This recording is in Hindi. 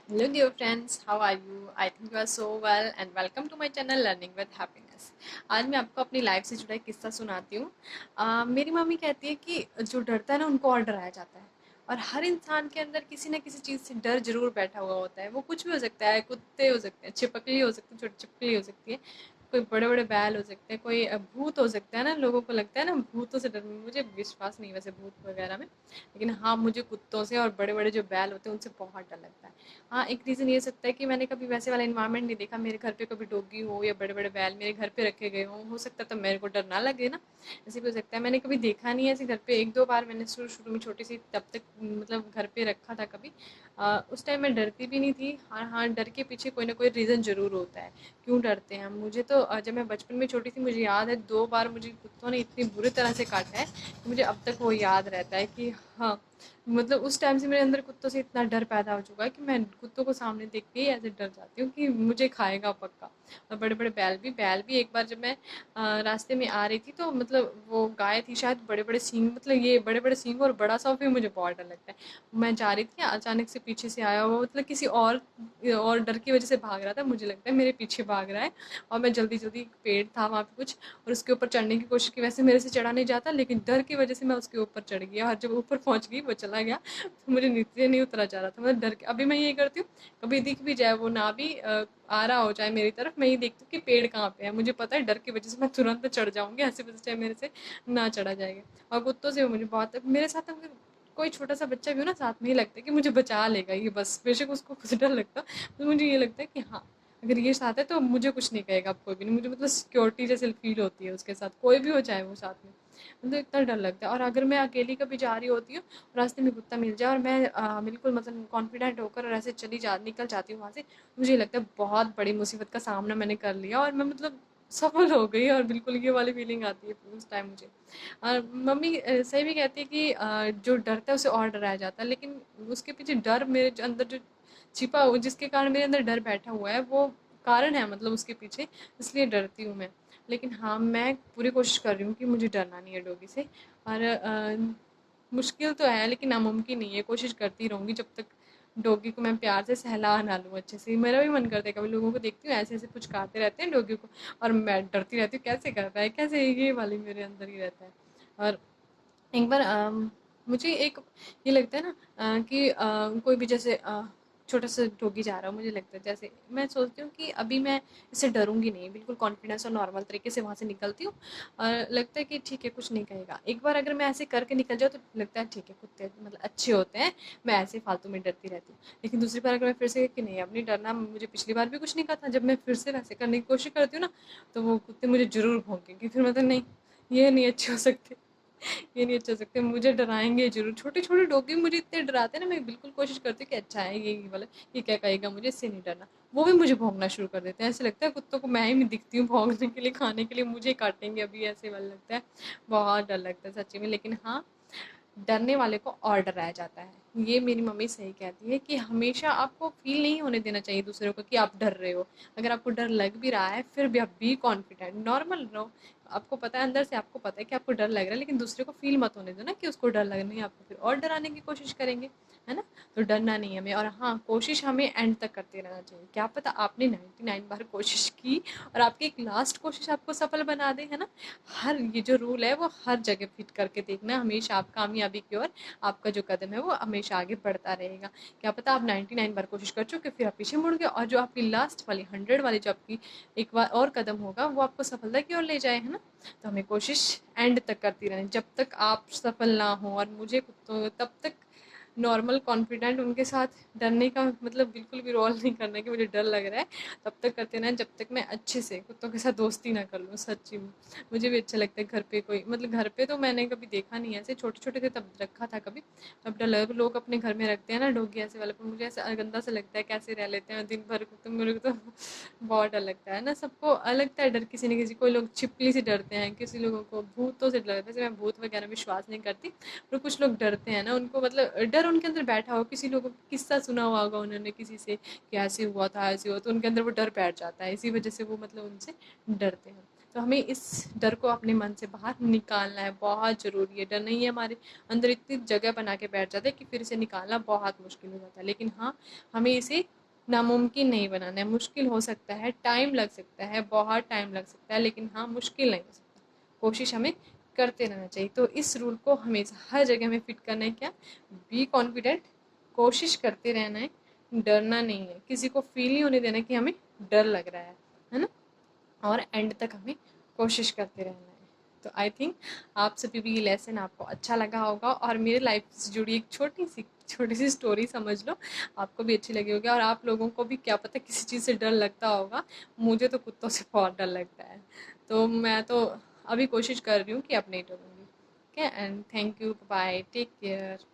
Hello dear friends, how are you? I think you are so well and welcome to my channel Learning with Happiness। आज मैं आपको अपनी लाइफ से जुड़ा एक किस्सा सुनाती हूँ। मेरी मम्मी कहती है कि जो डरता है ना उनको और डराया जाता है। और हर इंसान के अंदर किसी न किसी चीज़ से डर जरूर बैठा हुआ होता है। वो कुछ भी हो सकता है, कुत्ते हो सकते हैं, छिपकली हो सकती है, छोटी छिपकली हो सकती है, कोई बड़े बड़े बैल हो सकते हैं, कोई भूत हो सकता है ना। लोगों को लगता है ना भूतों से डर, मुझे विश्वास नहीं वैसे भूत वगैरह में, लेकिन हाँ मुझे कुत्तों से और बड़े बड़े जो बैल होते हैं उनसे बहुत डर लगता है। हाँ, एक रीज़न ये सकता है कि मैंने कभी वैसे वाला एनवायरनमेंट नहीं देखा, मेरे घर पे कभी डॉगी हो या बड़े-बड़े बैल मेरे घर पे रखे गए हों, हो सकता है तब मेरे को डर ना लगे ना, ऐसे भी हो सकता है। मैंने कभी देखा नहीं है ऐसे घर पे, 1-2 बार मैंने शुरू-शुरू में छोटी-सी तब तक मतलब घर पे रखा था कभी। उस टाइम मैं डरती भी नहीं थी। हाँ, हाँ, डर के पीछे कोई ना कोई रीज़न ज़रूर होता है, क्यों डरते हैं हम। मुझे तो जब मैं बचपन में छोटी थी मुझे याद है 2 बार मुझे कुत्तों ने इतनी बुरी तरह से काटा है, कि मुझे अब तक वो याद रहता है कि हाँ, मतलब उस टाइम से मेरे अंदर कुत्तों से इतना डर पैदा हो चुका है कि मैं कुत्तों को सामने देख के ही ऐसे डर जाती हूँ कि मुझे खाएगा पक्का। और बड़े-बड़े बैल भी एक बार जब मैं रास्ते में आ रही थी तो मतलब वो गाय थी शायद, बड़े-बड़े सींग, मतलब ये बड़े-बड़े सींग और बड़ा सा भी मुझे बहुत डर लगता है। मैं जा रही थी, अचानक से पीछे से आया हुआ, मतलब किसी और डर की वज़ह से भाग रहा था, मुझे लगता है मेरे पीछे भाग रहा है। और मैं जल्दी-जल्दी, पेड़ था वहाँ पे कुछ, और उसके ऊपर चढ़ने की कोशिश की, वैसे मेरे से चढ़ा नहीं जाता लेकिन डर की वज़ह से मैं उसके ऊपर चढ़ गई और जब ऊपर पहुँच गई वो चला गया। तो मुझे नीचे नहीं उतरा जा रहा था, मतलब डर के। अभी मैं ये करती हूँ, कभी दिख भी जाए वो ना भी आ रहा हो चाहे मेरी तरफ, मैं ये देखती हूँ कि पेड़ कहाँ पे है, मुझे पता है डर की वजह से मैं तुरंत चढ़ जाऊंगी, ऐसे वजह चाहे मेरे से ना चढ़ा जाएगा। और कुत्तों से वो मुझे बहुत, मेरे साथ अगर कोई छोटा सा बच्चा भी हो ना साथ में, ही लगता है कि मुझे बचा लेगा ये, बस बेशक उसको कुछ डर लगता, तो मुझे ये लगता है कि हाँ, अगर ये साथ है तो मुझे कुछ नहीं कहेगा, अब कोई भी नहीं, मुझे मतलब सिक्योरिटी जैसे फील होती है उसके साथ, कोई भी हो चाहे वो साथ में, मतलब इतना डर लगता है। और अगर मैं अकेली कभी जा रही होती हूँ, रास्ते में कुत्ता मिल जाए और मैं बिल्कुल मतलब कॉन्फिडेंट होकर और ऐसे निकल जाती हूँ वहाँ से, मुझे लगता है बहुत बड़ी मुसीबत का सामना मैंने कर लिया और मैं मतलब सफल हो गई, और बिल्कुल ये वाली फीलिंग आती है उस टाइम मुझे। और मम्मी सही भी कहती है कि जो डरता है उसे और डराया जाता है, लेकिन उसके पीछे डर मेरे अंदर जो छिपा हुआ, जिसके कारण मेरे अंदर डर बैठा हुआ है, वो कारण है मतलब उसके पीछे, इसलिए डरती हूँ मैं। लेकिन हाँ, मैं पूरी कोशिश कर रही हूँ कि मुझे डरना नहीं है डॉगी से। और मुश्किल तो है लेकिन नामुमकिन नहीं है, कोशिश करती रहूँगी जब तक डॉगी को मैं प्यार से सहला ना लूँ अच्छे से। मेरा भी मन करता है, कभी लोगों को देखती हूँ ऐसे-ऐसे पुचकारते रहते हैं डॉगी को, और मैं डरती रहती हूँ कैसे कर रहा है, कैसे, ये वाली मेरे अंदर ही रहता है। और एक बार मुझे एक ये लगता है ना कि कोई भी जैसे छोटा सा डॉगी जा रहा हो, मुझे लगता है जैसे मैं सोचती हूँ कि अभी मैं इससे डरूंगी नहीं, बिल्कुल कॉन्फिडेंस और नॉर्मल तरीके से वहाँ से निकलती हूँ। और लगता है कि ठीक है कुछ नहीं कहेगा। एक बार अगर मैं ऐसे करके निकल जाऊँ तो लगता है ठीक है, कुत्ते मतलब अच्छे होते हैं, मैं ऐसे फालतू में डरती रहती हूँ। लेकिन दूसरी बार अगर मैं फिर से कि नहीं अब नहीं डरना, मुझे पिछली बार भी कुछ नहीं कहा था, जब मैं फिर से वैसे करने की कोशिश करती हूँ ना, तो वो कुत्ते मुझे जरूर भौंकेंगे, फिर मतलब नहीं, ये नहीं अच्छे हो सकते, ये नहीं अच्छा सकते, मुझे डराएँगे ज़रूर। छोटे-छोटे डॉगी मुझे इतने डराते हैं ना, मैं बिल्कुल कोशिश करती हूँ कि अच्छा है ये वाला, ये क्या कहेगा मुझे, इससे नहीं डरना। वो भी मुझे भौंकना शुरू कर देते हैं, ऐसे लगता है कुत्तों को मैं ही नहीं दिखती हूँ भौंकने के लिए, खाने के लिए, मुझे काटेंगे अभी, ऐसे वाला लगता है। बहुत डर लगता है सच्ची में, लेकिन हाँ, डरने वाले को और डराया जाता है। ये मेरी मम्मी सही कहती है कि हमेशा आपको फ़ील नहीं होने देना चाहिए दूसरों को कि आप डर रहे हो। अगर आपको डर लग भी रहा है, फिर भी आप बी कॉन्फिडेंट, नॉर्मल रहो। आपको पता है, अंदर से आपको पता है कि आपको डर लग रहा है, लेकिन दूसरे को फ़ील मत होने दो ना कि उसको डर लग रहा है, आपको फिर और डराने की कोशिश करेंगे, है ना? तो डरना नहीं है हमें। और हाँ, कोशिश हमें एंड तक करते रहना चाहिए। क्या पता आपने 99 बार कोशिश की और आपकी एक लास्ट कोशिश आपको सफल बना दे, है ना? हर ये जो रूल है वो हर जगह फिट करके देखना, हमेशा आप कामयाबी की ओर आपका जो कदम है वो हमेशा आगे बढ़ता रहेगा। क्या पता आप 99 बार कोशिश कर चुके फिर आप पीछे मुड़ गए, और जो आपकी लास्ट वाली 100 वाली जो आपकी एक बार और कदम होगा वो आपको सफलता की ओर ले जाए, है ना? तो हमें कोशिश एंड तक करती रहनी, जब तक आप सफल ना हो। और मुझे तो तब तक नॉर्मल कॉन्फिडेंट उनके साथ डरने का मतलब बिल्कुल भी रोल नहीं करना कि मुझे डर लग रहा है, तब तक करते रहना जब तक मैं अच्छे से कुत्तों के साथ दोस्ती ना कर लूँ, सच्ची में। मुझे भी अच्छा लगता है घर पे कोई, मतलब घर पे तो मैंने कभी देखा नहीं है, ऐसे छोटे-छोटे थे तब रखा था कभी, तब डर लगा। लोग अपने घर में रखते हैं ना डॉगी ऐसे वाले, पर मुझे ऐसा गंदा सा लगता है, कैसे रह लेते हैं दिन भर, तो मेरे को तो बहुत डर लगता है ना। सबको अलग लगता है डर, किसी न किसी, कोई लोग छिपकली से डरते हैं, किसी लोगों को भूतों से डर लगता है। वैसे मैं भूत वगैरह विश्वास नहीं करती, पर कुछ लोग डरते हैं ना, उनको मतलब डर उनके अंदर बैठा हो, किसी लोगों को किस्सा सुना हुआ होगा उन्होंने किसी से कि ऐसे हुआ था, ऐसे हुआ, तो उनके अंदर वो डर बैठ जाता है, इसी वजह से वो मतलब उनसे डरते हैं। तो हमें इस डर को अपने मन से बाहर निकालना है, बहुत ज़रूरी है। डर नहीं है हमारे अंदर, इतनी जगह बना के बैठ जाता है कि फिर इसे निकालना बहुत मुश्किल हो जाता है। लेकिन हाँ, हमें इसे नामुमकिन नहीं बनाना है। मुश्किल हो सकता है, टाइम लग सकता है, बहुत टाइम लग सकता है, लेकिन हाँ मुश्किल नहीं हो सकता। कोशिश हमें करते रहना चाहिए। तो इस रूल को हमेशा हर जगह हमें फिट करना है। क्या? बी कॉन्फिडेंट, कोशिश करते रहना है, डरना नहीं है, किसी को फील नहीं होने देना कि हमें डर लग रहा है ना, और एंड तक हमें कोशिश करते रहना है। तो आई थिंक आप सभी भी ये लेसन आपको अच्छा लगा होगा, और मेरे लाइफ से जुड़ी एक छोटी सी स्टोरी समझ लो, आपको भी अच्छी लगी होगी। और आप लोगों को भी क्या पता किसी चीज़ से डर लगता होगा। मुझे तो कुत्तों से बहुत डर लगता है। तो मैं तो अभी कोशिश कर रही हूँ कि अब नहीं डरूँगी। Okay, and thank you, bye, take care.